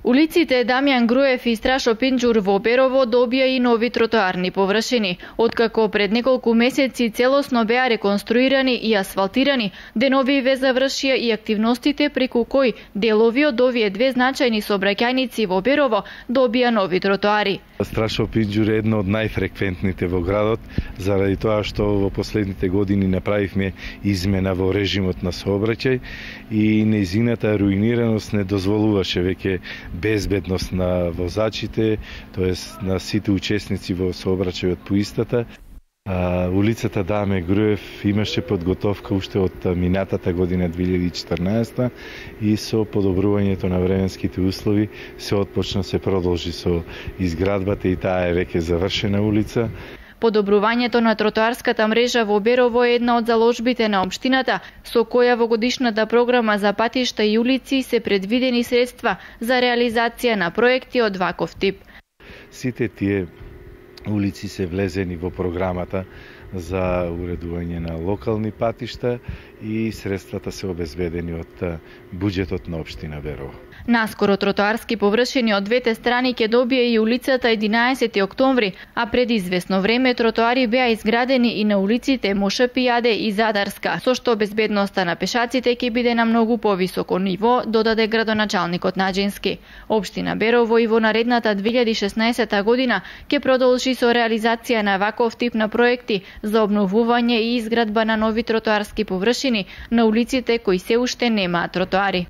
Улиците Дамјан Груев и Страшо Пинџур во Берово добија и нови тротоарни површини. Откако пред неколку месеци целосно беа реконструирани и асфалтирани, деновиве завршија и активностите преку кои делови од овие две значајни сообраќајници во Берово добија нови тротоари. Страшо Пинџур е едно од најфреквентните во градот, заради тоа што во последните години направивме измена во режимот на сообраќај и нејзината руинираност не дозволуваше веќе безбедност на возачите, тоест на сите учесници во сообраќајот по истата. Улицата Даме Груев имаше подготовка уште од минатата година 2014 и со подобрувањето на временските услови се продолжи со изградбата и таа е веќе завршена улица. Подобрувањето на тротоарската мрежа во Берово е една од заложбите на општината, со која во годишната програма за патишта и улици се предвидени средства за реализација на проекти од ваков тип. Сите тие улици се влезени во програмата за уредување на локални патишта и средствата се обезбедени од буџетот на општина Берово. Наскоро тротоарски површини од двете страни ќе добие и улицата 11 октомври, а пред известно време тротоари беа изградени и на улиците Мошапијаде и Задарска, со што безбедноста на пешаците ќе биде на многу повисоко ниво, додаде градоначалникот Наџински. Општина Берово и во наредната 2016 година ќе продолжи со реализација на ваков тип на проекти за обновување и изградба на нови тротоарски површини на улиците кои се уште немаат тротоари.